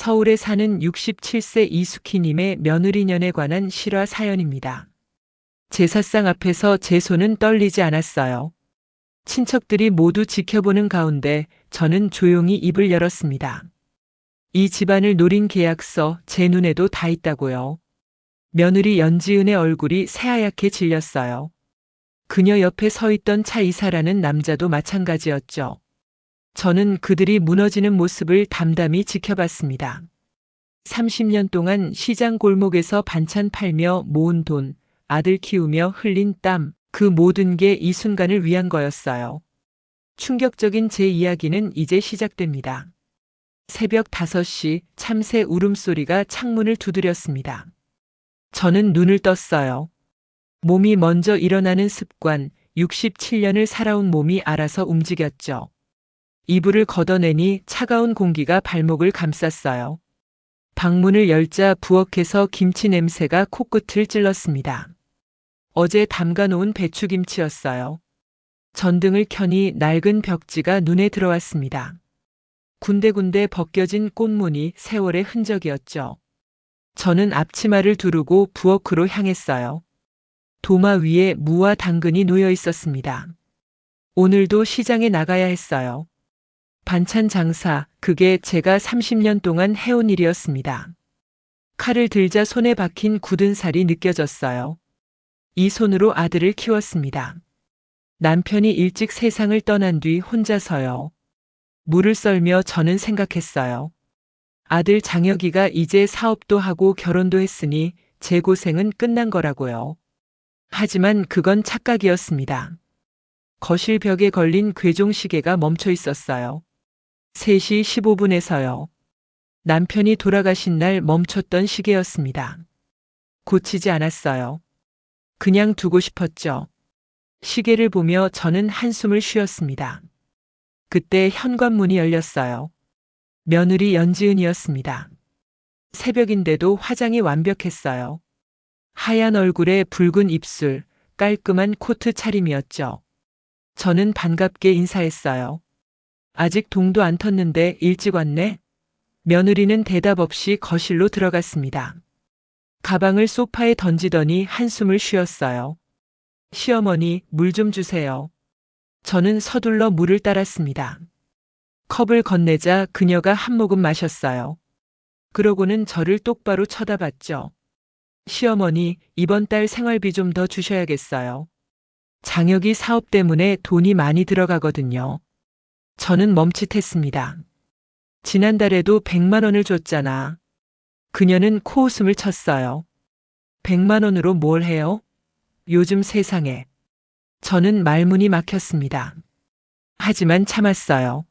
서울에 사는 67세 이숙희님의 며느리년에 관한 실화 사연입니다. 제사상 앞에서 제 손은 떨리지 않았어요. 친척들이 모두 지켜보는 가운데 저는 조용히 입을 열었습니다. 이 집안을 노린 계약서 제 눈에도 다 있다고요. 며느리 연지은의 얼굴이 새하얗게 질렸어요. 그녀 옆에 서 있던 차 이사라는 남자도 마찬가지였죠. 저는 그들이 무너지는 모습을 담담히 지켜봤습니다. 30년 동안 시장 골목에서 반찬 팔며 모은 돈, 아들 키우며 흘린 땀, 그 모든 게 이 순간을 위한 거였어요. 충격적인 제 이야기는 이제 시작됩니다. 새벽 5시 참새 울음소리가 창문을 두드렸습니다. 저는 눈을 떴어요. 몸이 먼저 일어나는 습관, 67년을 살아온 몸이 알아서 움직였죠. 이불을 걷어내니 차가운 공기가 발목을 감쌌어요. 방문을 열자 부엌에서 김치 냄새가 코끝을 찔렀습니다. 어제 담가놓은 배추김치였어요. 전등을 켜니 낡은 벽지가 눈에 들어왔습니다. 군데군데 벗겨진 꽃무늬 세월의 흔적이었죠. 저는 앞치마를 두르고 부엌으로 향했어요. 도마 위에 무와 당근이 놓여 있었습니다. 오늘도 시장에 나가야 했어요. 반찬 장사, 그게 제가 30년 동안 해온 일이었습니다. 칼을 들자 손에 박힌 굳은 살이 느껴졌어요. 이 손으로 아들을 키웠습니다. 남편이 일찍 세상을 떠난 뒤 혼자서요. 물을 썰며 저는 생각했어요. 아들 장혁이가 이제 사업도 하고 결혼도 했으니 제 고생은 끝난 거라고요. 하지만 그건 착각이었습니다. 거실 벽에 걸린 괴종시계가 멈춰 있었어요. 3시 15분에서요. 남편이 돌아가신 날 멈췄던 시계였습니다. 고치지 않았어요. 그냥 두고 싶었죠. 시계를 보며 저는 한숨을 쉬었습니다. 그때 현관문이 열렸어요. 며느리 연지은이었습니다. 새벽인데도 화장이 완벽했어요. 하얀 얼굴에 붉은 입술, 깔끔한 코트 차림이었죠. 저는 반갑게 인사했어요. 아직 동도 안 텄는데 일찍 왔네? 며느리는 대답 없이 거실로 들어갔습니다. 가방을 소파에 던지더니 한숨을 쉬었어요. 시어머니, 물 좀 주세요. 저는 서둘러 물을 따랐습니다. 컵을 건네자 그녀가 한 모금 마셨어요. 그러고는 저를 똑바로 쳐다봤죠. 시어머니, 이번 달 생활비 좀 더 주셔야겠어요. 장혁이 사업 때문에 돈이 많이 들어가거든요. 저는 멈칫했습니다. 지난달에도 100만 원을 줬잖아. 그녀는 코웃음을 쳤어요. 100만 원으로 뭘 해요? 요즘 세상에. 저는 말문이 막혔습니다. 하지만 참았어요.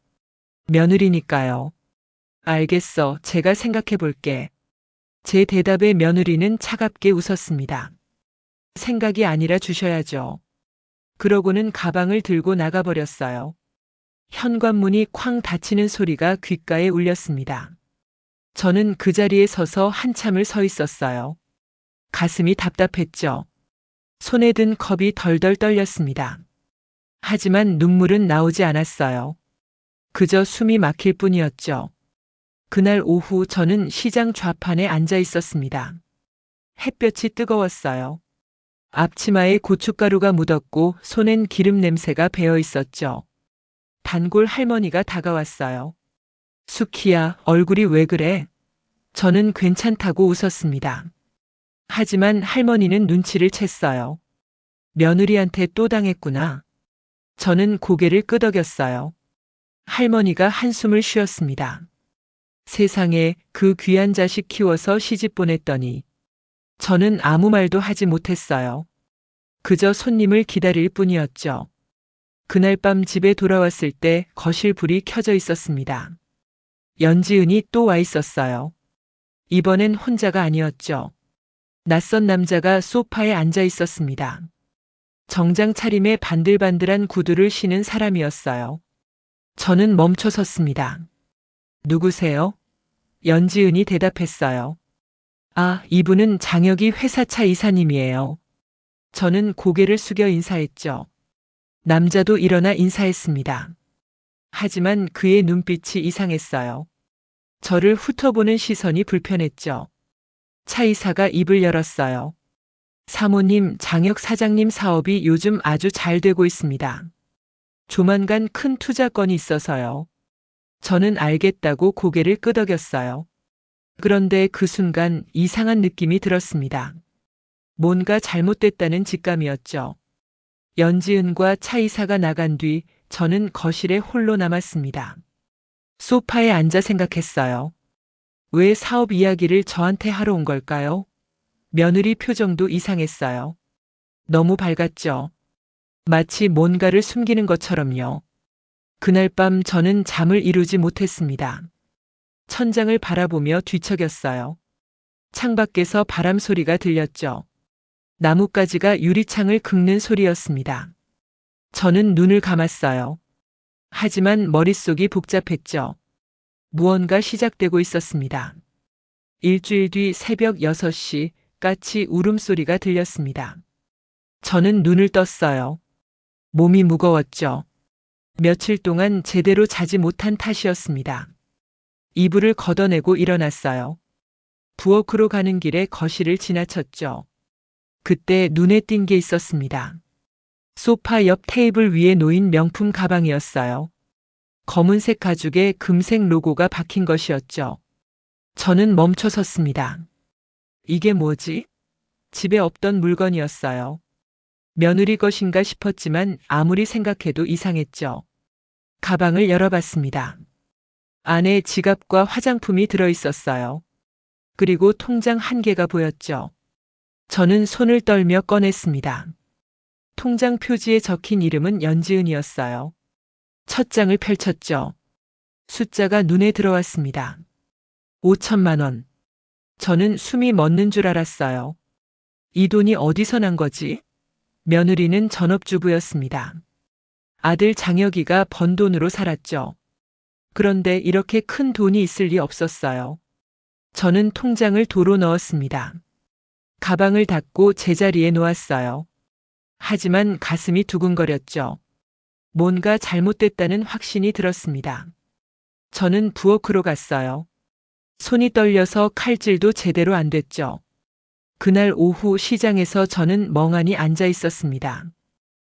며느리니까요. 알겠어. 제가 생각해 볼게. 제 대답에 며느리는 차갑게 웃었습니다. 생각이 아니라 주셔야죠. 그러고는 가방을 들고 나가버렸어요. 현관문이 쾅 닫히는 소리가 귓가에 울렸습니다. 저는 그 자리에 서서 한참을 서 있었어요. 가슴이 답답했죠. 손에 든 컵이 덜덜 떨렸습니다. 하지만 눈물은 나오지 않았어요. 그저 숨이 막힐 뿐이었죠. 그날 오후 저는 시장 좌판에 앉아 있었습니다. 햇볕이 뜨거웠어요. 앞치마에 고춧가루가 묻었고 손엔 기름 냄새가 배어 있었죠. 단골 할머니가 다가왔어요. 숙희야, 얼굴이 왜 그래? 저는 괜찮다고 웃었습니다. 하지만 할머니는 눈치를 챘어요. 며느리한테 또 당했구나. 저는 고개를 끄덕였어요. 할머니가 한숨을 쉬었습니다. 세상에, 그 귀한 자식 키워서 시집 보냈더니. 저는 아무 말도 하지 못했어요. 그저 손님을 기다릴 뿐이었죠. 그날 밤 집에 돌아왔을 때 거실 불이 켜져 있었습니다. 연지은이 또 와 있었어요. 이번엔 혼자가 아니었죠. 낯선 남자가 소파에 앉아 있었습니다. 정장 차림에 반들반들한 구두를 신은 사람이었어요. 저는 멈춰 섰습니다. 누구세요? 연지은이 대답했어요. 아, 이분은 장혁이 회사차 이사님이에요. 저는 고개를 숙여 인사했죠. 남자도 일어나 인사했습니다. 하지만 그의 눈빛이 이상했어요. 저를 훑어보는 시선이 불편했죠. 차이사가 입을 열었어요. 사모님, 장혁 사장님 사업이 요즘 아주 잘 되고 있습니다. 조만간 큰 투자건이 있어서요. 저는 알겠다고 고개를 끄덕였어요. 그런데 그 순간 이상한 느낌이 들었습니다. 뭔가 잘못됐다는 직감이었죠. 연지은과 차이사가 나간 뒤 저는 거실에 홀로 남았습니다. 소파에 앉아 생각했어요. 왜 사업 이야기를 저한테 하러 온 걸까요? 며느리 표정도 이상했어요. 너무 밝았죠. 마치 뭔가를 숨기는 것처럼요. 그날 밤 저는 잠을 이루지 못했습니다. 천장을 바라보며 뒤척였어요. 창밖에서 바람 소리가 들렸죠. 나뭇가지가 유리창을 긁는 소리였습니다. 저는 눈을 감았어요. 하지만 머릿속이 복잡했죠. 무언가 시작되고 있었습니다. 일주일 뒤 새벽 6시 까치 울음소리가 들렸습니다. 저는 눈을 떴어요. 몸이 무거웠죠. 며칠 동안 제대로 자지 못한 탓이었습니다. 이불을 걷어내고 일어났어요. 부엌으로 가는 길에 거실을 지나쳤죠. 그때 눈에 띈 게 있었습니다. 소파 옆 테이블 위에 놓인 명품 가방이었어요. 검은색 가죽에 금색 로고가 박힌 것이었죠. 저는 멈춰 섰습니다. 이게 뭐지? 집에 없던 물건이었어요. 며느리 것인가 싶었지만 아무리 생각해도 이상했죠. 가방을 열어봤습니다. 안에 지갑과 화장품이 들어 있었어요. 그리고 통장 한 개가 보였죠. 저는 손을 떨며 꺼냈습니다. 통장 표지에 적힌 이름은 연지은이었어요. 첫 장을 펼쳤죠. 숫자가 눈에 들어왔습니다. 5천만 원. 저는 숨이 멎는 줄 알았어요. 이 돈이 어디서 난 거지? 며느리는 전업주부였습니다. 아들 장혁이가 번 돈으로 살았죠. 그런데 이렇게 큰 돈이 있을 리 없었어요. 저는 통장을 도로 넣었습니다. 가방을 닫고 제자리에 놓았어요. 하지만 가슴이 두근거렸죠. 뭔가 잘못됐다는 확신이 들었습니다. 저는 부엌으로 갔어요. 손이 떨려서 칼질도 제대로 안 됐죠. 그날 오후 시장에서 저는 멍하니 앉아 있었습니다.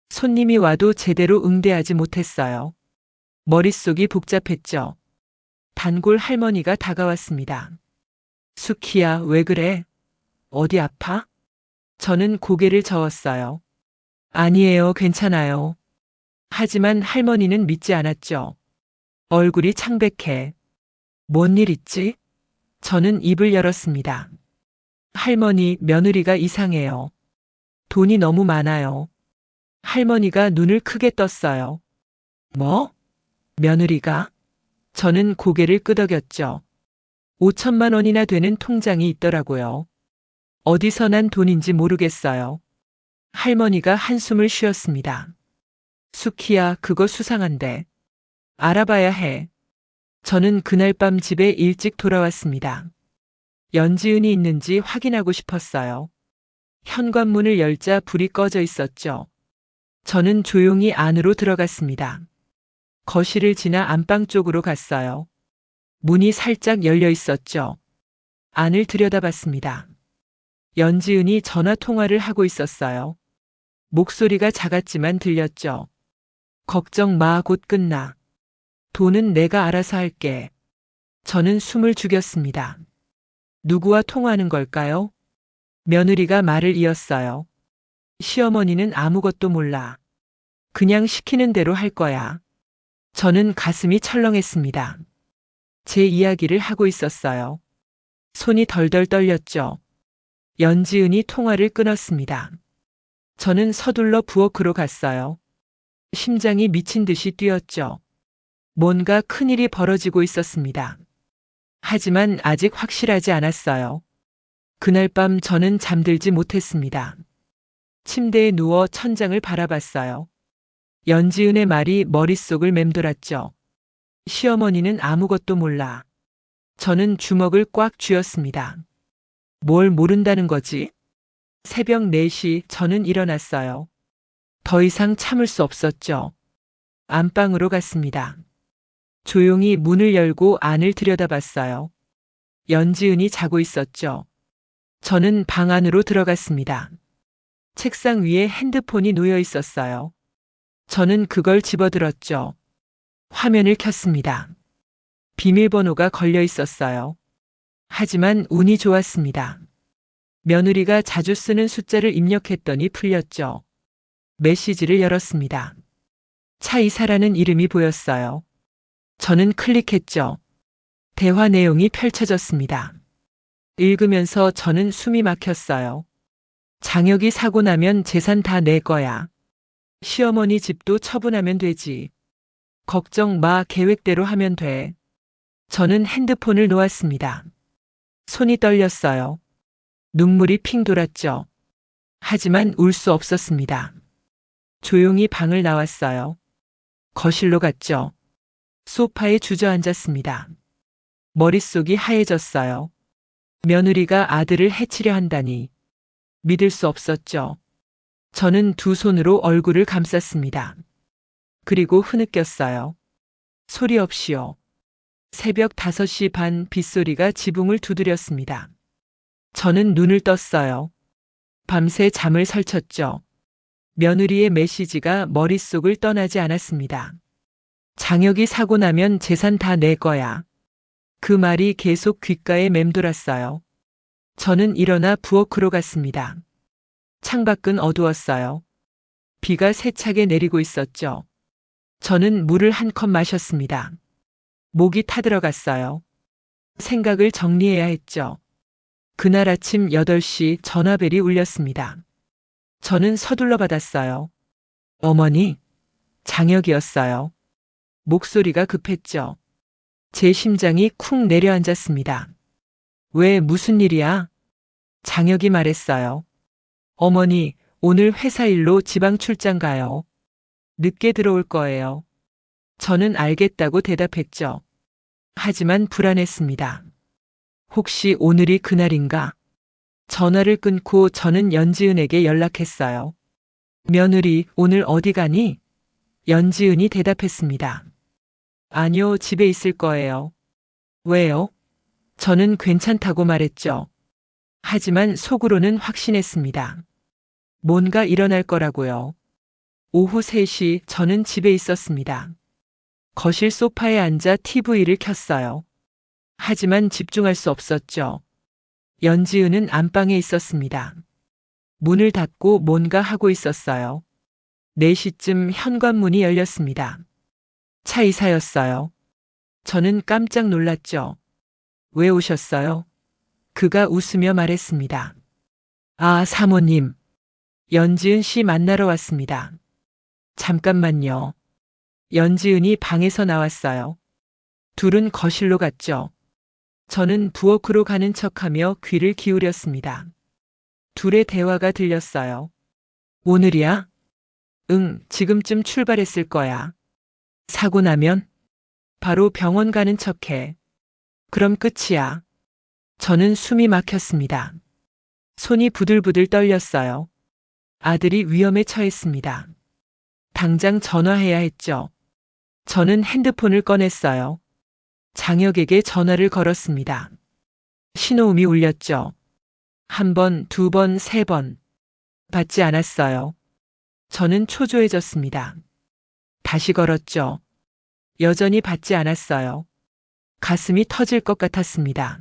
손님이 와도 제대로 응대하지 못했어요. 머릿속이 복잡했죠. 단골 할머니가 다가왔습니다. 수키야, 왜 그래? 어디 아파? 저는 고개를 저었어요. 아니에요, 괜찮아요. 하지만 할머니는 믿지 않았죠. 얼굴이 창백해. 뭔 일 있지? 저는 입을 열었습니다. 할머니, 며느리가 이상해요. 돈이 너무 많아요. 할머니가 눈을 크게 떴어요. 뭐? 며느리가? 저는 고개를 끄덕였죠. 5천만 원이나 되는 통장이 있더라고요. 어디서 난 돈인지 모르겠어요. 할머니가 한숨을 쉬었습니다. 수키야, 그거 수상한데. 알아봐야 해. 저는 그날 밤 집에 일찍 돌아왔습니다. 연지은이 있는지 확인하고 싶었어요. 현관문을 열자 불이 꺼져 있었죠. 저는 조용히 안으로 들어갔습니다. 거실을 지나 안방 쪽으로 갔어요. 문이 살짝 열려 있었죠. 안을 들여다봤습니다. 연지은이 전화 통화를 하고 있었어요. 목소리가 작았지만 들렸죠. 걱정 마, 곧 끝나. 돈은 내가 알아서 할게. 저는 숨을 죽였습니다. 누구와 통화하는 걸까요? 며느리가 말을 이었어요. 시어머니는 아무것도 몰라. 그냥 시키는 대로 할 거야. 저는 가슴이 철렁했습니다. 제 이야기를 하고 있었어요. 손이 덜덜 떨렸죠. 연지은이 통화를 끊었습니다. 저는 서둘러 부엌으로 갔어요. 심장이 미친 듯이 뛰었죠. 뭔가 큰일이 벌어지고 있었습니다. 하지만 아직 확실하지 않았어요. 그날 밤 저는 잠들지 못했습니다. 침대에 누워 천장을 바라봤어요. 연지은의 말이 머릿속을 맴돌았죠. 시어머니는 아무것도 몰라. 저는 주먹을 꽉 쥐었습니다. 뭘 모른다는 거지? 새벽 4시 저는 일어났어요. 더 이상 참을 수 없었죠. 안방으로 갔습니다. 조용히 문을 열고 안을 들여다봤어요. 연지은이 자고 있었죠. 저는 방 안으로 들어갔습니다. 책상 위에 핸드폰이 놓여 있었어요. 저는 그걸 집어들었죠. 화면을 켰습니다. 비밀번호가 걸려 있었어요. 하지만 운이 좋았습니다. 며느리가 자주 쓰는 숫자를 입력했더니 풀렸죠. 메시지를 열었습니다. 차이사라는 이름이 보였어요. 저는 클릭했죠. 대화 내용이 펼쳐졌습니다. 읽으면서 저는 숨이 막혔어요. 장혁이 사고 나면 재산 다 내 거야. 시어머니 집도 처분하면 되지. 걱정 마, 계획대로 하면 돼. 저는 핸드폰을 놓았습니다. 손이 떨렸어요. 눈물이 핑 돌았죠. 하지만 울 수 없었습니다. 조용히 방을 나왔어요. 거실로 갔죠. 소파에 주저앉았습니다. 머릿속이 하얘졌어요. 며느리가 아들을 해치려 한다니. 믿을 수 없었죠. 저는 두 손으로 얼굴을 감쌌습니다. 그리고 흐느꼈어요. 소리 없이요. 새벽 5시 반 빗소리가 지붕을 두드렸습니다. 저는 눈을 떴어요. 밤새 잠을 설쳤죠. 며느리의 메시지가 머릿속을 떠나지 않았습니다. 장혁이 사고 나면 재산 다 내 거야. 그 말이 계속 귓가에 맴돌았어요. 저는 일어나 부엌으로 갔습니다. 창밖은 어두웠어요. 비가 세차게 내리고 있었죠. 저는 물을 한 컵 마셨습니다. 목이 타들어갔어요. 생각을 정리해야 했죠. 그날 아침 8시 전화벨이 울렸습니다. 저는 서둘러 받았어요. 어머니, 장혁이었어요. 목소리가 급했죠. 제 심장이 쿵 내려앉았습니다. 왜, 무슨 일이야? 장혁이 말했어요. 어머니, 오늘 회사 일로 지방 출장 가요. 늦게 들어올 거예요. 저는 알겠다고 대답했죠. 하지만 불안했습니다. 혹시 오늘이 그날인가? 전화를 끊고 저는 연지은에게 연락했어요. 며느리, 오늘 어디 가니? 연지은이 대답했습니다. 아니요, 집에 있을 거예요. 왜요? 저는 괜찮다고 말했죠. 하지만 속으로는 확신했습니다. 뭔가 일어날 거라고요. 오후 3시 저는 집에 있었습니다. 거실 소파에 앉아 TV를 켰어요. 하지만 집중할 수 없었죠. 연지은은 안방에 있었습니다. 문을 닫고 뭔가 하고 있었어요. 4시쯤 현관문이 열렸습니다. 차이사였어요. 저는 깜짝 놀랐죠. 왜 오셨어요? 그가 웃으며 말했습니다. 아, 사모님. 연지은 씨 만나러 왔습니다. 잠깐만요. 연지은이 방에서 나왔어요. 둘은 거실로 갔죠. 저는 부엌으로 가는 척하며 귀를 기울였습니다. 둘의 대화가 들렸어요. 오늘이야? 응, 지금쯤 출발했을 거야. 사고 나면? 바로 병원 가는 척해. 그럼 끝이야. 저는 숨이 막혔습니다. 손이 부들부들 떨렸어요. 아들이 위험에 처했습니다. 당장 전화해야 했죠. 저는 핸드폰을 꺼냈어요. 장혁에게 전화를 걸었습니다. 신호음이 울렸죠. 1번, 2번, 3번. 받지 않았어요. 저는 초조해졌습니다. 다시 걸었죠. 여전히 받지 않았어요. 가슴이 터질 것 같았습니다.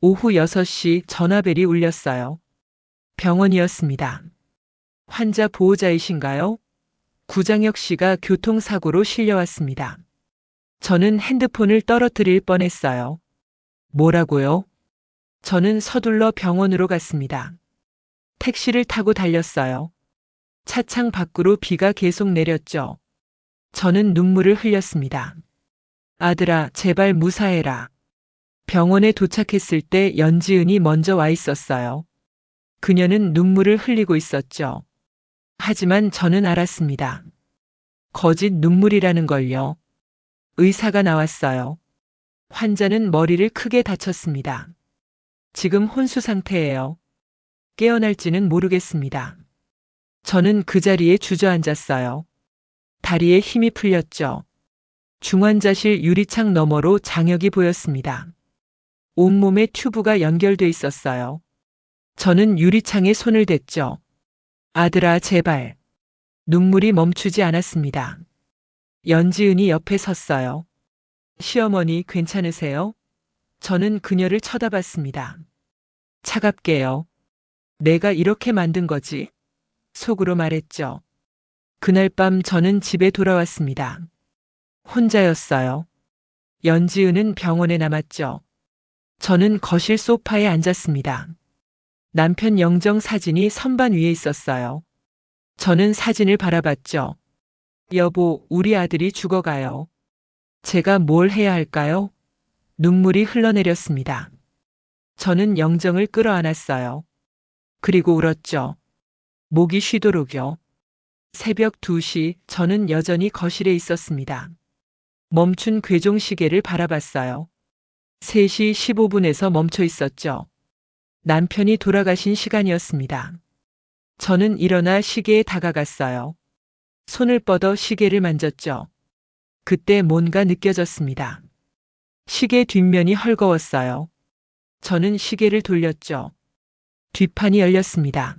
오후 6시 전화벨이 울렸어요. 병원이었습니다. 환자 보호자이신가요? 구장혁 씨가 교통사고로 실려왔습니다. 저는 핸드폰을 떨어뜨릴 뻔했어요. 뭐라고요? 저는 서둘러 병원으로 갔습니다. 택시를 타고 달렸어요. 차창 밖으로 비가 계속 내렸죠. 저는 눈물을 흘렸습니다. 아들아, 제발 무사해라. 병원에 도착했을 때 연지은이 먼저 와 있었어요. 그녀는 눈물을 흘리고 있었죠. 하지만 저는 알았습니다. 거짓 눈물이라는 걸요. 의사가 나왔어요. 환자는 머리를 크게 다쳤습니다. 지금 혼수 상태예요. 깨어날지는 모르겠습니다. 저는 그 자리에 주저앉았어요. 다리에 힘이 풀렸죠. 중환자실 유리창 너머로 장혁이 보였습니다. 온몸에 튜브가 연결돼 있었어요. 저는 유리창에 손을 댔죠. 아들아, 제발. 눈물이 멈추지 않았습니다. 연지은이 옆에 섰어요. 시어머니 괜찮으세요? 저는 그녀를 쳐다봤습니다. 차갑게요. 내가 이렇게 만든 거지? 속으로 말했죠. 그날 밤 저는 집에 돌아왔습니다. 혼자였어요. 연지은은 병원에 남았죠. 저는 거실 소파에 앉았습니다. 남편 영정 사진이 선반 위에 있었어요. 저는 사진을 바라봤죠. 여보, 우리 아들이 죽어가요. 제가 뭘 해야 할까요? 눈물이 흘러내렸습니다. 저는 영정을 끌어안았어요. 그리고 울었죠. 목이 쉬도록요. 새벽 2시 저는 여전히 거실에 있었습니다. 멈춘 괴종 시계를 바라봤어요. 3시 15분에서 멈춰 있었죠. 남편이 돌아가신 시간이었습니다. 저는 일어나 시계에 다가갔어요. 손을 뻗어 시계를 만졌죠. 그때 뭔가 느껴졌습니다. 시계 뒷면이 헐거웠어요. 저는 시계를 돌렸죠. 뒷판이 열렸습니다.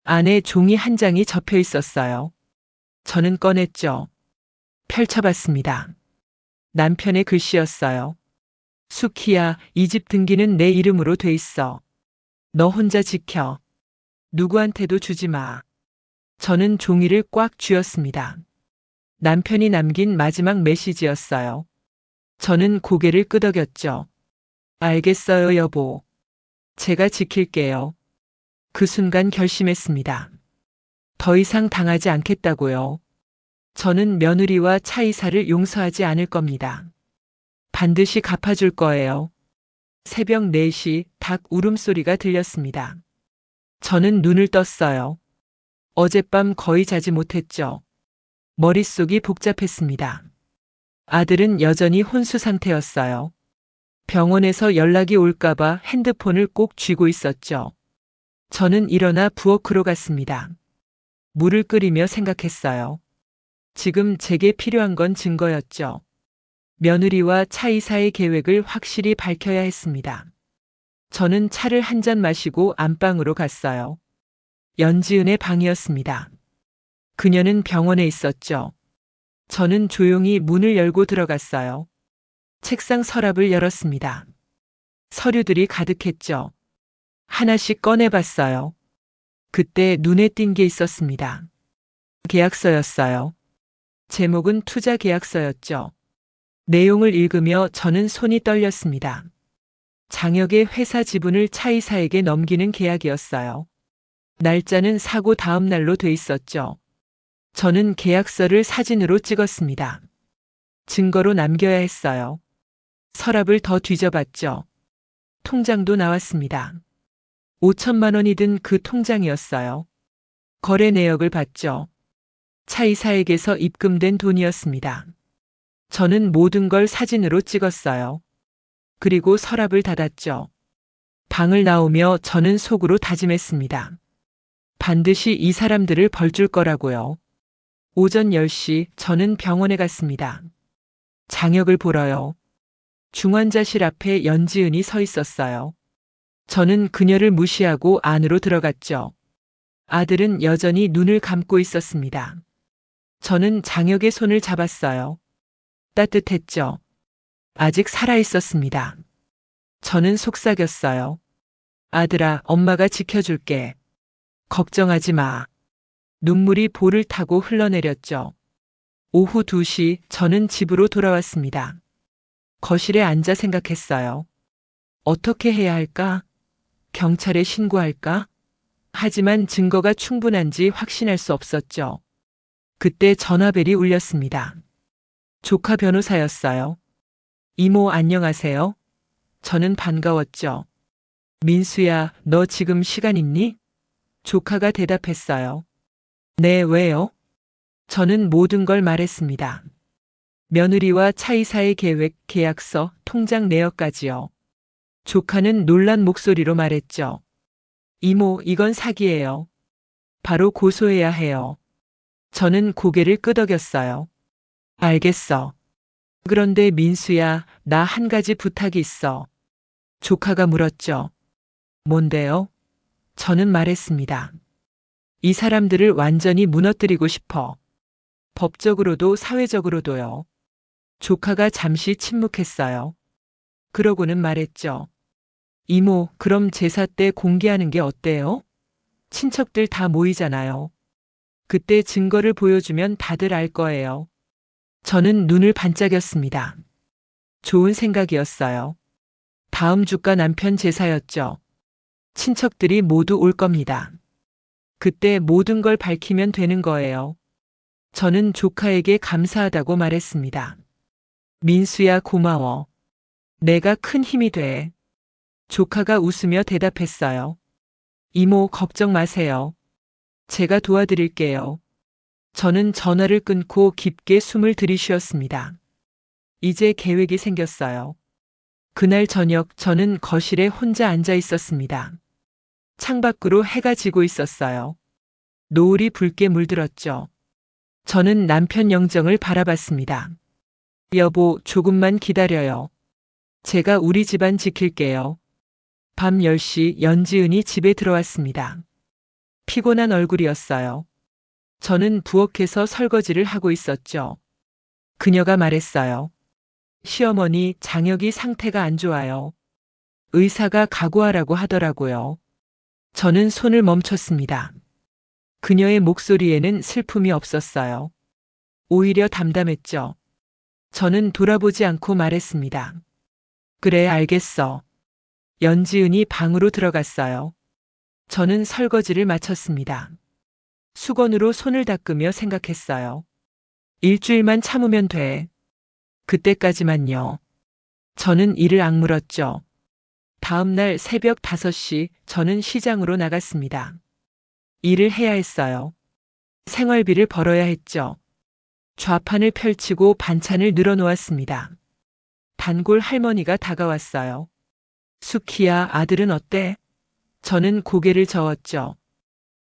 안에 종이 한 장이 접혀 있었어요. 저는 꺼냈죠. 펼쳐봤습니다. 남편의 글씨였어요. 수키야, 이 집 등기는 내 이름으로 돼 있어. 너 혼자 지켜. 누구한테도 주지 마. 저는 종이를 꽉 쥐었습니다. 남편이 남긴 마지막 메시지였어요. 저는 고개를 끄덕였죠. 알겠어요, 여보. 제가 지킬게요. 그 순간 결심했습니다. 더 이상 당하지 않겠다고요. 저는 며느리와 차이사를 용서하지 않을 겁니다. 반드시 갚아줄 거예요. 새벽 4시 닭 울음소리가 들렸습니다. 저는 눈을 떴어요. 어젯밤 거의 자지 못했죠. 머릿속이 복잡했습니다. 아들은 여전히 혼수 상태였어요. 병원에서 연락이 올까봐 핸드폰을 꼭 쥐고 있었죠. 저는 일어나 부엌으로 갔습니다. 물을 끓이며 생각했어요. 지금 제게 필요한 건 증거였죠. 며느리와 차이사의 계획을 확실히 밝혀야 했습니다. 저는 차를 한 잔 마시고 안방으로 갔어요. 연지은의 방이었습니다. 그녀는 병원에 있었죠. 저는 조용히 문을 열고 들어갔어요. 책상 서랍을 열었습니다. 서류들이 가득했죠. 하나씩 꺼내봤어요. 그때 눈에 띈 게 있었습니다. 계약서였어요. 제목은 투자 계약서였죠. 내용을 읽으며 저는 손이 떨렸습니다. 장혁의 회사 지분을 차이사에게 넘기는 계약이었어요. 날짜는 사고 다음 날로 돼 있었죠. 저는 계약서를 사진으로 찍었습니다. 증거로 남겨야 했어요. 서랍을 더 뒤져봤죠. 통장도 나왔습니다. 5천만 원이 든 그 통장이었어요. 거래 내역을 봤죠. 차이사에게서 입금된 돈이었습니다. 저는 모든 걸 사진으로 찍었어요. 그리고 서랍을 닫았죠. 방을 나오며 저는 속으로 다짐했습니다. 반드시 이 사람들을 벌줄 거라고요. 오전 10시 저는 병원에 갔습니다. 장혁을 보러요. 중환자실 앞에 연지은이 서 있었어요. 저는 그녀를 무시하고 안으로 들어갔죠. 아들은 여전히 눈을 감고 있었습니다. 저는 장혁의 손을 잡았어요. 따뜻했죠. 아직 살아 있었습니다. 저는 속삭였어요. 아들아, 엄마가 지켜줄게. 걱정하지 마. 눈물이 볼을 타고 흘러내렸죠. 오후 2시 저는 집으로 돌아왔습니다. 거실에 앉아 생각했어요. 어떻게 해야 할까? 경찰에 신고할까? 하지만 증거가 충분한지 확신할 수 없었죠. 그때 전화벨이 울렸습니다. 조카 변호사였어요. 이모 안녕하세요. 저는 반가웠죠. 민수야, 너 지금 시간 있니? 조카가 대답했어요. 네, 왜요? 저는 모든 걸 말했습니다. 며느리와 차이사의 계획, 계약서, 통장 내역까지요. 조카는 놀란 목소리로 말했죠. 이모, 이건 사기예요. 바로 고소해야 해요. 저는 고개를 끄덕였어요. 알겠어. 그런데 민수야, 나 한 가지 부탁이 있어. 조카가 물었죠. 뭔데요? 저는 말했습니다. 이 사람들을 완전히 무너뜨리고 싶어. 법적으로도 사회적으로도요. 조카가 잠시 침묵했어요. 그러고는 말했죠. 이모, 그럼 제사 때 공개하는 게 어때요? 친척들 다 모이잖아요. 그때 증거를 보여주면 다들 알 거예요. 저는 눈을 반짝였습니다. 좋은 생각이었어요. 다음 주가 남편 제사였죠. 친척들이 모두 올 겁니다. 그때 모든 걸 밝히면 되는 거예요. 저는 조카에게 감사하다고 말했습니다. 민수야, 고마워. 내가 큰 힘이 돼. 조카가 웃으며 대답했어요. 이모, 걱정 마세요. 제가 도와드릴게요. 저는 전화를 끊고 깊게 숨을 들이쉬었습니다. 이제 계획이 생겼어요. 그날 저녁 저는 거실에 혼자 앉아 있었습니다. 창밖으로 해가 지고 있었어요. 노을이 붉게 물들었죠. 저는 남편 영정을 바라봤습니다. 여보, 조금만 기다려요. 제가 우리 집안 지킬게요. 밤 10시 연지은이 집에 들어왔습니다. 피곤한 얼굴이었어요. 저는 부엌에서 설거지를 하고 있었죠. 그녀가 말했어요. 시어머니, 장혁이 상태가 안 좋아요. 의사가 각오하라고 하더라고요. 저는 손을 멈췄습니다. 그녀의 목소리에는 슬픔이 없었어요. 오히려 담담했죠. 저는 돌아보지 않고 말했습니다. 그래, 알겠어. 연지은이 방으로 들어갔어요. 저는 설거지를 마쳤습니다. 수건으로 손을 닦으며 생각했어요. 일주일만 참으면 돼. 그때까지만요. 저는 이를 악물었죠. 다음 날 새벽 5시 저는 시장으로 나갔습니다. 일을 해야 했어요. 생활비를 벌어야 했죠. 좌판을 펼치고 반찬을 늘어놓았습니다. 단골 할머니가 다가왔어요. 수키야, 아들은 어때? 저는 고개를 저었죠.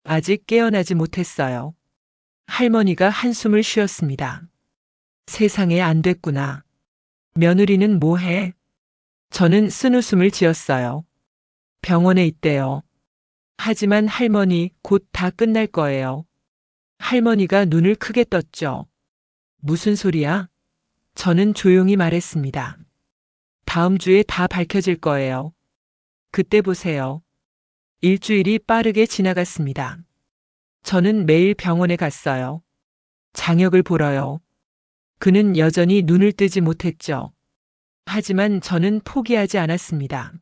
아직 깨어나지 못했어요. 할머니가 한숨을 쉬었습니다. 세상에, 안 됐구나. 며느리는 뭐해? 저는 쓴웃음을 지었어요. 병원에 있대요. 하지만 할머니, 곧 다 끝날 거예요. 할머니가 눈을 크게 떴죠. 무슨 소리야? 저는 조용히 말했습니다. 다음 주에 다 밝혀질 거예요. 그때 보세요. 일주일이 빠르게 지나갔습니다. 저는 매일 병원에 갔어요. 장혁을 보러요. 그는 여전히 눈을 뜨지 못했죠. 하지만 저는 포기하지 않았습니다.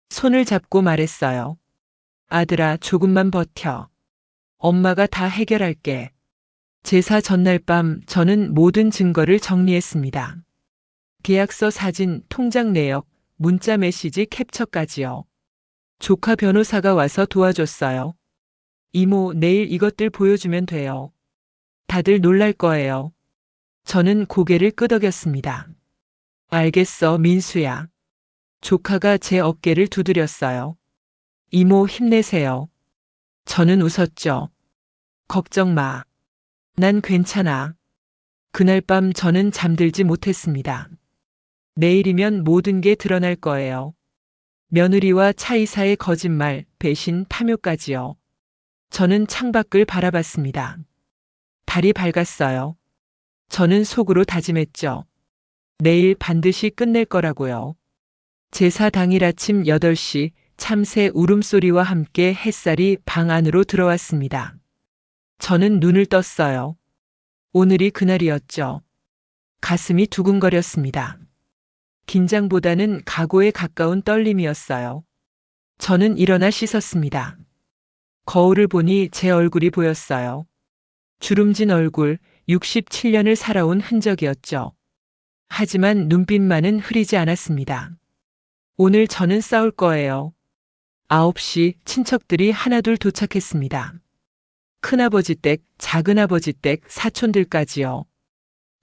손을 잡고 말했어요. 아들아, 조금만 버텨. 엄마가 다 해결할게. 제사 전날 밤 저는 모든 증거를 정리했습니다. 계약서 사진, 통장 내역, 문자 메시지 캡처까지요. 조카 변호사가 와서 도와줬어요. 이모, 내일 이것들 보여주면 돼요. 다들 놀랄 거예요. 저는 고개를 끄덕였습니다. 알겠어, 민수야. 조카가 제 어깨를 두드렸어요. 이모, 힘내세요. 저는 웃었죠. 걱정 마. 난 괜찮아. 그날 밤 저는 잠들지 못했습니다. 내일이면 모든 게 드러날 거예요. 며느리와 차이사의 거짓말, 배신, 탐욕까지요. 저는 창밖을 바라봤습니다. 달이 밝았어요. 저는 속으로 다짐했죠. 내일 반드시 끝낼 거라고요. 제사 당일 아침 8시 참새 울음소리와 함께 햇살이 방 안으로 들어왔습니다. 저는 눈을 떴어요. 오늘이 그날이었죠. 가슴이 두근거렸습니다. 긴장보다는 각오에 가까운 떨림이었어요. 저는 일어나 씻었습니다. 거울을 보니 제 얼굴이 보였어요. 주름진 얼굴, 67년을 살아온 흔적이었죠. 하지만 눈빛만은 흐리지 않았습니다. 오늘 저는 싸울 거예요. 9시 친척들이 하나둘 도착했습니다. 큰아버지 댁, 작은아버지 댁, 사촌들까지요.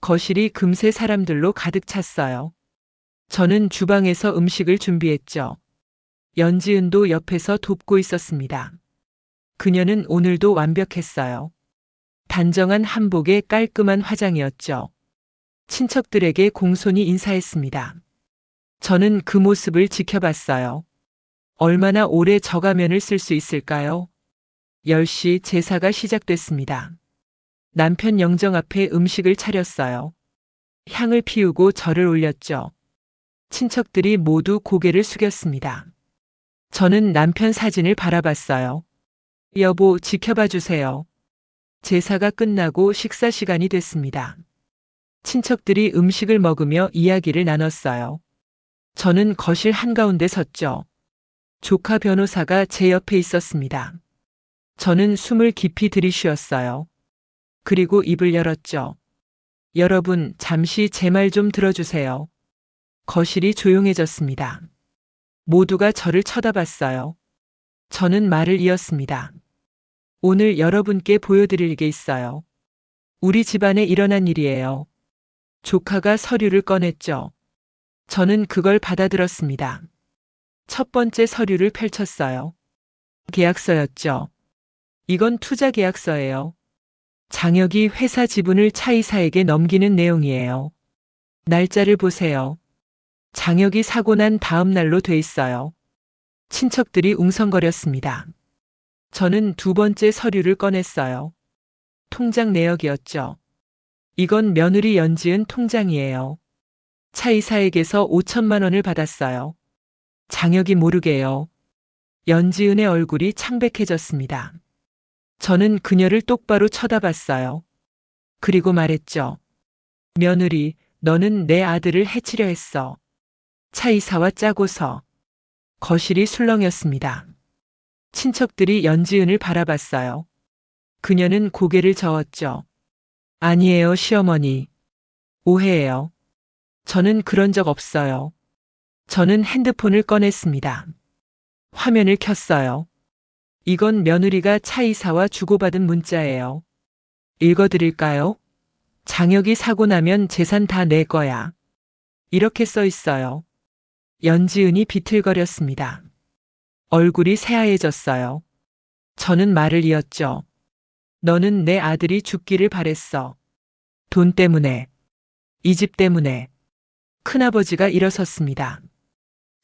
거실이 금세 사람들로 가득 찼어요. 저는 주방에서 음식을 준비했죠. 연지은도 옆에서 돕고 있었습니다. 그녀는 오늘도 완벽했어요. 단정한 한복에 깔끔한 화장이었죠. 친척들에게 공손히 인사했습니다. 저는 그 모습을 지켜봤어요. 얼마나 오래 저 가면을 쓸 수 있을까요? 10시 제사가 시작됐습니다. 남편 영정 앞에 음식을 차렸어요. 향을 피우고 절을 올렸죠. 친척들이 모두 고개를 숙였습니다. 저는 남편 사진을 바라봤어요. 여보, 지켜봐 주세요. 제사가 끝나고 식사 시간이 됐습니다. 친척들이 음식을 먹으며 이야기를 나눴어요. 저는 거실 한가운데 섰죠. 조카 변호사가 제 옆에 있었습니다. 저는 숨을 깊이 들이쉬었어요. 그리고 입을 열었죠. 여러분, 잠시 제 말 좀 들어주세요. 거실이 조용해졌습니다. 모두가 저를 쳐다봤어요. 저는 말을 이었습니다. 오늘 여러분께 보여드릴 게 있어요. 우리 집안에 일어난 일이에요. 조카가 서류를 꺼냈죠. 저는 그걸 받아들었습니다. 첫 번째 서류를 펼쳤어요. 계약서였죠. 이건 투자 계약서예요. 장혁이 회사 지분을 차이사에게 넘기는 내용이에요. 날짜를 보세요. 장혁이 사고 난 다음 날로 돼 있어요. 친척들이 웅성거렸습니다. 저는 두 번째 서류를 꺼냈어요. 통장 내역이었죠. 이건 며느리 연지은 통장이에요. 차이사에게서 5천만 원을 받았어요. 장혁이 모르게요. 연지은의 얼굴이 창백해졌습니다. 저는 그녀를 똑바로 쳐다봤어요. 그리고 말했죠. 며느리, 너는 내 아들을 해치려 했어. 차이사와 짜고서. 거실이 술렁였습니다. 친척들이 연지은을 바라봤어요. 그녀는 고개를 저었죠. 아니에요, 시어머니. 오해예요. 저는 그런 적 없어요. 저는 핸드폰을 꺼냈습니다. 화면을 켰어요. 이건 며느리가 차이사와 주고받은 문자예요. 읽어드릴까요? 장혁이 사고 나면 재산 다 내 거야. 이렇게 써 있어요. 연지은이 비틀거렸습니다. 얼굴이 새하얘졌어요. 저는 말을 이었죠. 너는 내 아들이 죽기를 바랬어. 돈 때문에. 이 집 때문에. 큰아버지가 일어섰습니다.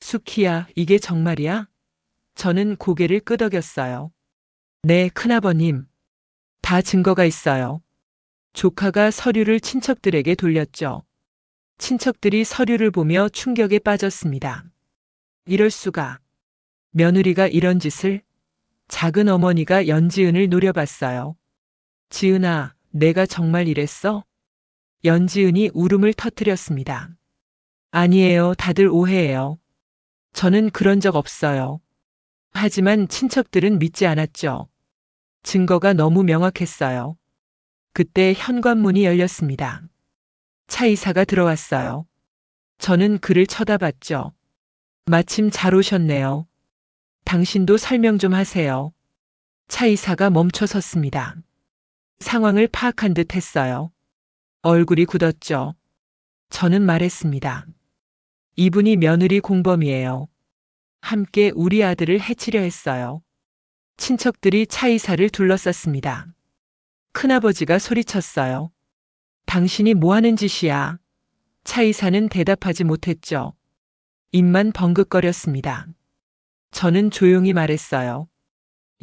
수키야, 이게 정말이야? 저는 고개를 끄덕였어요. 네, 큰아버님. 다 증거가 있어요. 조카가 서류를 친척들에게 돌렸죠. 친척들이 서류를 보며 충격에 빠졌습니다. 이럴 수가. 며느리가 이런 짓을? 작은 어머니가 연지은을 노려봤어요. 지은아, 내가 정말 이랬어? 연지은이 울음을 터뜨렸습니다. 아니에요, 다들 오해해요. 저는 그런 적 없어요. 하지만 친척들은 믿지 않았죠. 증거가 너무 명확했어요. 그때 현관문이 열렸습니다. 차이사가 들어왔어요. 저는 그를 쳐다봤죠. 마침 잘 오셨네요. 당신도 설명 좀 하세요. 차이사가 멈춰 섰습니다. 상황을 파악한 듯 했어요. 얼굴이 굳었죠. 저는 말했습니다. 이분이 며느리 공범이에요. 함께 우리 아들을 해치려 했어요. 친척들이 차이사를 둘러쌌습니다. 큰아버지가 소리쳤어요. 당신이 뭐 하는 짓이야? 차이사는 대답하지 못했죠. 입만 벙긋거렸습니다. 저는 조용히 말했어요.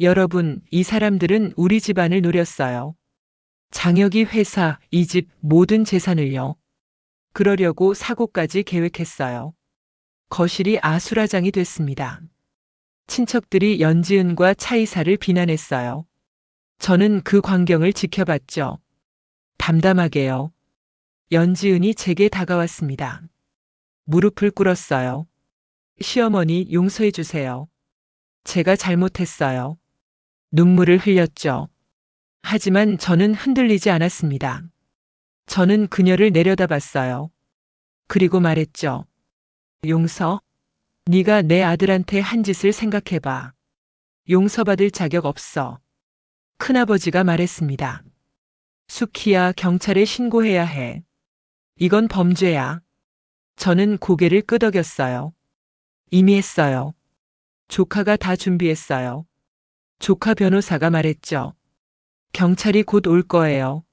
여러분, 이 사람들은 우리 집안을 노렸어요. 장혁이 회사, 이 집 모든 재산을요. 그러려고 사고까지 계획했어요. 거실이 아수라장이 됐습니다. 친척들이 연지은과 차이사를 비난했어요. 저는 그 광경을 지켜봤죠. 담담하게요. 연지은이 제게 다가왔습니다. 무릎을 꿇었어요. 시어머니, 용서해 주세요. 제가 잘못했어요. 눈물을 흘렸죠. 하지만 저는 흔들리지 않았습니다. 저는 그녀를 내려다봤어요. 그리고 말했죠. 용서? 네가 내 아들한테 한 짓을 생각해봐. 용서받을 자격 없어. 큰아버지가 말했습니다. 수키야, 경찰에 신고해야 해. 이건 범죄야. 저는 고개를 끄덕였어요. 이미 했어요. 조카가 다 준비했어요. 조카 변호사가 말했죠. 경찰이 곧 올 거예요.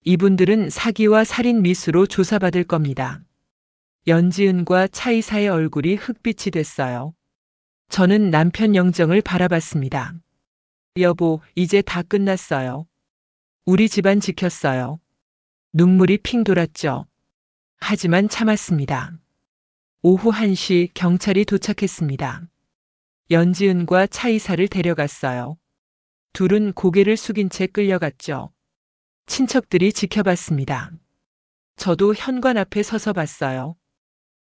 이분들은 사기와 살인 미수로 조사받을 겁니다. 연지은과 차이사의 얼굴이 흑빛이 됐어요. 저는 남편 영정을 바라봤습니다. 여보, 이제 다 끝났어요. 우리 집안 지켰어요. 눈물이 핑 돌았죠. 하지만 참았습니다. 오후 1시 경찰이 도착했습니다. 연지은과 차이사를 데려갔어요. 둘은 고개를 숙인 채 끌려갔죠. 친척들이 지켜봤습니다. 저도 현관 앞에 서서 봤어요.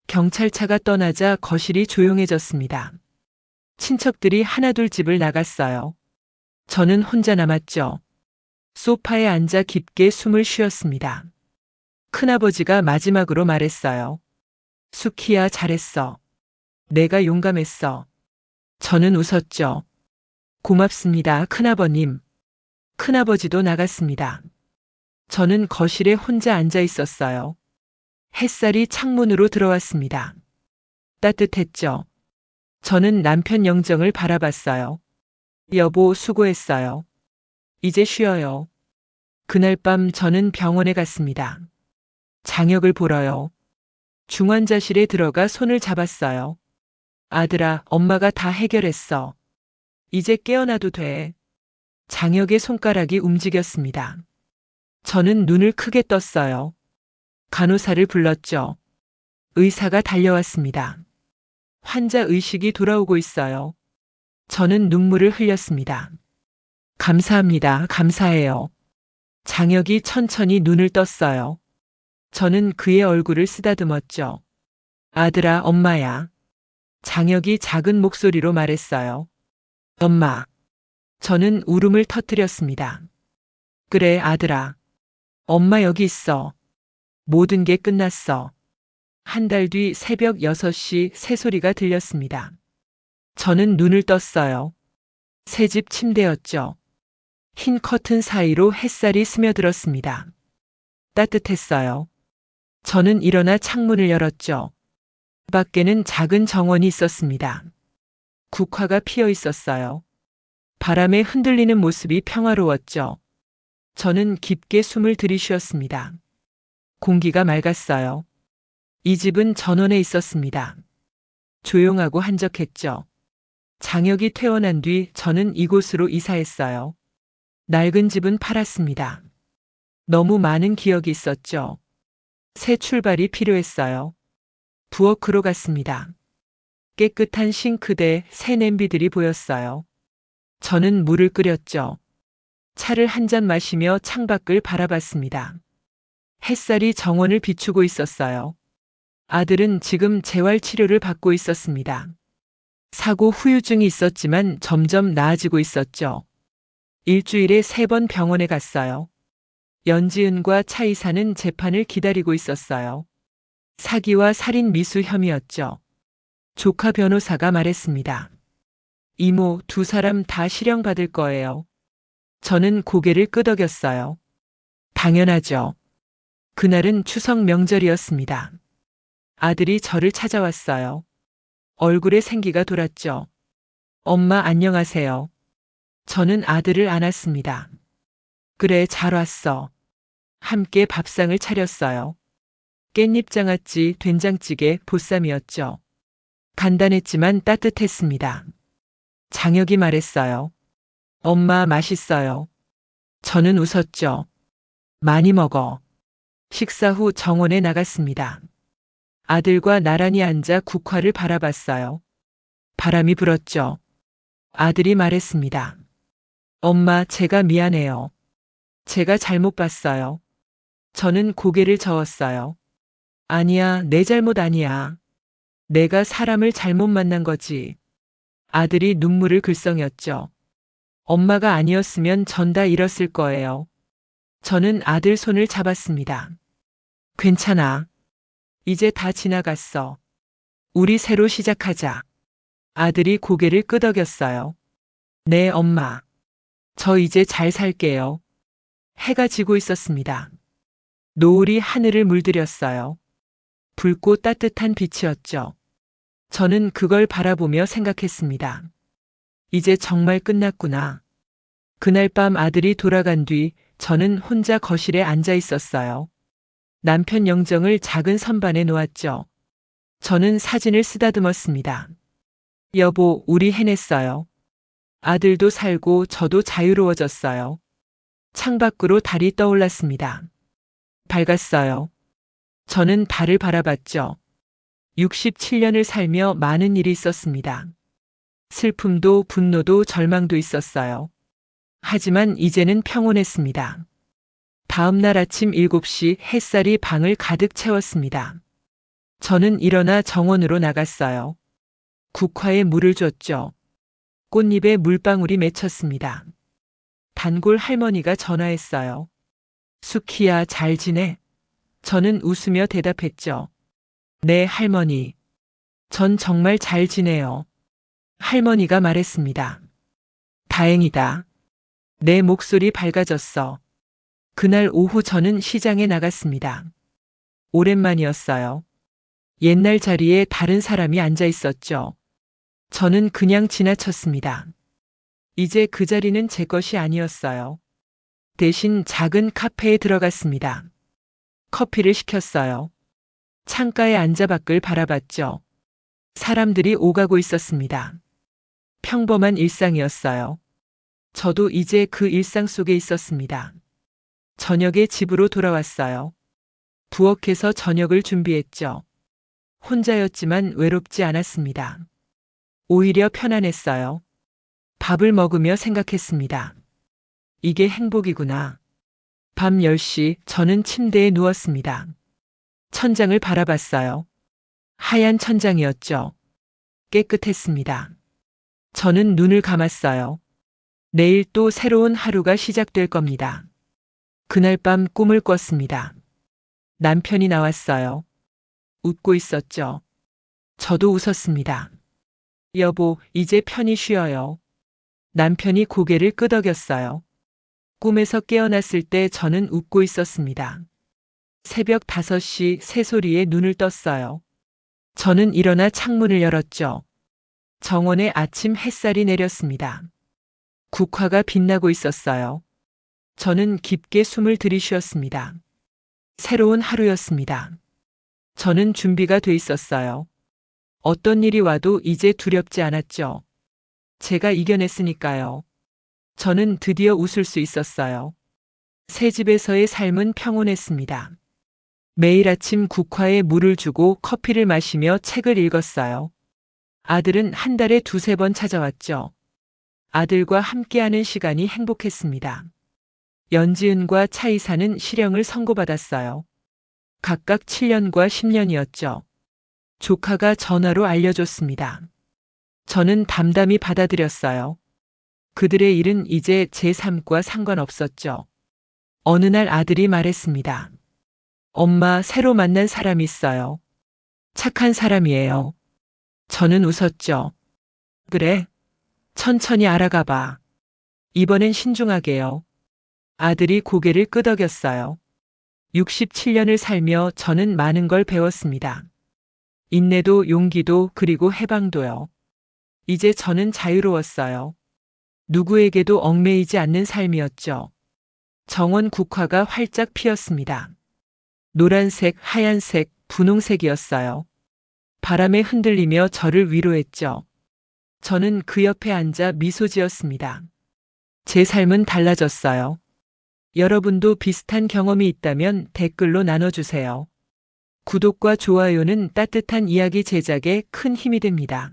경찰차가 떠나자 거실이 조용해졌습니다. 친척들이 하나둘 집을 나갔어요. 저는 혼자 남았죠. 소파에 앉아 깊게 숨을 쉬었습니다. 큰아버지가 마지막으로 말했어요. 수키야, 잘했어. 내가 용감했어. 저는 웃었죠. 고맙습니다, 큰아버님. 큰아버지도 나갔습니다. 저는 거실에 혼자 앉아 있었어요. 햇살이 창문으로 들어왔습니다. 따뜻했죠. 저는 남편 영정을 바라봤어요. 여보, 수고했어요. 이제 쉬어요. 그날 밤 저는 병원에 갔습니다. 장혁을 보러요. 중환자실에 들어가 손을 잡았어요. 아들아, 엄마가 다 해결했어. 이제 깨어나도 돼. 장혁의 손가락이 움직였습니다. 저는 눈을 크게 떴어요. 간호사를 불렀죠. 의사가 달려왔습니다. 환자 의식이 돌아오고 있어요. 저는 눈물을 흘렸습니다. 감사합니다. 감사해요. 장혁이 천천히 눈을 떴어요. 저는 그의 얼굴을 쓰다듬었죠. 아들아, 엄마야. 장혁이 작은 목소리로 말했어요. 엄마. 저는 울음을 터뜨렸습니다. 그래, 아들아. 엄마 여기 있어. 모든 게 끝났어. 한 달 뒤 새벽 6시 새소리가 들렸습니다. 저는 눈을 떴어요. 새집 침대였죠. 흰 커튼 사이로 햇살이 스며들었습니다. 따뜻했어요. 저는 일어나 창문을 열었죠. 밖에는 작은 정원이 있었습니다. 국화가 피어 있었어요. 바람에 흔들리는 모습이 평화로웠죠. 저는 깊게 숨을 들이쉬었습니다. 공기가 맑았어요. 이 집은 전원에 있었습니다. 조용하고 한적했죠. 장혁이 퇴원한 뒤 저는 이곳으로 이사했어요. 낡은 집은 팔았습니다. 너무 많은 기억이 있었죠. 새 출발이 필요했어요. 부엌으로 갔습니다. 깨끗한 싱크대, 새 냄비들이 보였어요. 저는 물을 끓였죠. 차를 한 잔 마시며 창밖을 바라봤습니다. 햇살이 정원을 비추고 있었어요. 아들은 지금 재활치료를 받고 있었습니다. 사고 후유증이 있었지만 점점 나아지고 있었죠. 일주일에 3번 병원에 갔어요. 연지은과 차이사는 재판을 기다리고 있었어요. 사기와 살인 미수 혐의였죠. 조카 변호사가 말했습니다. 이모, 2사람 다 실형받을 거예요. 저는 고개를 끄덕였어요. 당연하죠. 그날은 추석 명절이었습니다. 아들이 저를 찾아왔어요. 얼굴에 생기가 돌았죠. 엄마, 안녕하세요. 저는 아들을 안았습니다. 그래, 잘 왔어. 함께 밥상을 차렸어요. 깻잎장아찌, 된장찌개, 보쌈이었죠. 간단했지만 따뜻했습니다. 장혁이 말했어요. 엄마, 맛있어요. 저는 웃었죠. 많이 먹어. 식사 후 정원에 나갔습니다. 아들과 나란히 앉아 국화를 바라봤어요. 바람이 불었죠. 아들이 말했습니다. 엄마, 제가 미안해요. 제가 잘못 봤어요. 저는 고개를 저었어요. 아니야, 내 잘못 아니야. 내가 사람을 잘못 만난 거지. 아들이 눈물을 글썽였죠. 엄마가 아니었으면 전 다 잃었을 거예요. 저는 아들 손을 잡았습니다. 괜찮아. 이제 다 지나갔어. 우리 새로 시작하자. 아들이 고개를 끄덕였어요. 네, 엄마. 저 이제 잘 살게요. 해가 지고 있었습니다. 노을이 하늘을 물들였어요. 붉고 따뜻한 빛이었죠. 저는 그걸 바라보며 생각했습니다. 이제 정말 끝났구나. 그날 밤 아들이 돌아간 뒤 저는 혼자 거실에 앉아 있었어요. 남편 영정을 작은 선반에 놓았죠. 저는 사진을 쓰다듬었습니다. 여보, 우리 해냈어요. 아들도 살고 저도 자유로워졌어요. 창밖으로 달이 떠올랐습니다. 밝았어요. 저는 달을 바라봤죠. 67년을 살며 많은 일이 있었습니다. 슬픔도 분노도 절망도 있었어요. 하지만 이제는 평온했습니다. 다음 날 아침 7시 햇살이 방을 가득 채웠습니다. 저는 일어나 정원으로 나갔어요. 국화에 물을 줬죠. 꽃잎에 물방울이 맺혔습니다. 단골 할머니가 전화했어요. 수키야, 잘 지내? 저는 웃으며 대답했죠. 네, 할머니. 전 정말 잘 지내요. 할머니가 말했습니다. 다행이다. 내 목소리 밝아졌어. 그날 오후 저는 시장에 나갔습니다. 오랜만이었어요. 옛날 자리에 다른 사람이 앉아 있었죠. 저는 그냥 지나쳤습니다. 이제 그 자리는 제 것이 아니었어요. 대신 작은 카페에 들어갔습니다. 커피를 시켰어요. 창가에 앉아 밖을 바라봤죠. 사람들이 오가고 있었습니다. 평범한 일상이었어요. 저도 이제 그 일상 속에 있었습니다. 저녁에 집으로 돌아왔어요. 부엌에서 저녁을 준비했죠. 혼자였지만 외롭지 않았습니다. 오히려 편안했어요. 밥을 먹으며 생각했습니다. 이게 행복이구나. 밤 10시 저는 침대에 누웠습니다. 천장을 바라봤어요. 하얀 천장이었죠. 깨끗했습니다. 저는 눈을 감았어요. 내일 또 새로운 하루가 시작될 겁니다. 그날 밤 꿈을 꿨습니다. 남편이 나왔어요. 웃고 있었죠. 저도 웃었습니다. 여보, 이제 편히 쉬어요. 남편이 고개를 끄덕였어요. 꿈에서 깨어났을 때 저는 웃고 있었습니다. 새벽 5시 새소리에 눈을 떴어요. 저는 일어나 창문을 열었죠. 정원에 아침 햇살이 내렸습니다. 국화가 빛나고 있었어요. 저는 깊게 숨을 들이쉬었습니다. 새로운 하루였습니다. 저는 준비가 돼 있었어요. 어떤 일이 와도 이제 두렵지 않았죠. 제가 이겨냈으니까요. 저는 드디어 웃을 수 있었어요. 새 집에서의 삶은 평온했습니다. 매일 아침 국화에 물을 주고 커피를 마시며 책을 읽었어요. 아들은 한 달에 2~3번 찾아왔죠. 아들과 함께하는 시간이 행복했습니다. 연지은과 차이사는 실형을 선고받았어요. 각각 7년과 10년이었죠. 조카가 전화로 알려줬습니다. 저는 담담히 받아들였어요. 그들의 일은 이제 제 삶과 상관없었죠. 어느 날 아들이 말했습니다. 엄마, 새로 만난 사람이 있어요. 착한 사람이에요. 저는 웃었죠. 그래? 천천히 알아가 봐. 이번엔 신중하게요. 아들이 고개를 끄덕였어요. 67년을 살며 저는 많은 걸 배웠습니다. 인내도 용기도 그리고 해방도요. 이제 저는 자유로웠어요. 누구에게도 얽매이지 않는 삶이었죠. 정원 국화가 활짝 피었습니다. 노란색, 하얀색, 분홍색이었어요. 바람에 흔들리며 저를 위로했죠. 저는 그 옆에 앉아 미소 지었습니다. 제 삶은 달라졌어요. 여러분도 비슷한 경험이 있다면 댓글로 나눠주세요. 구독과 좋아요는 따뜻한 이야기 제작에 큰 힘이 됩니다.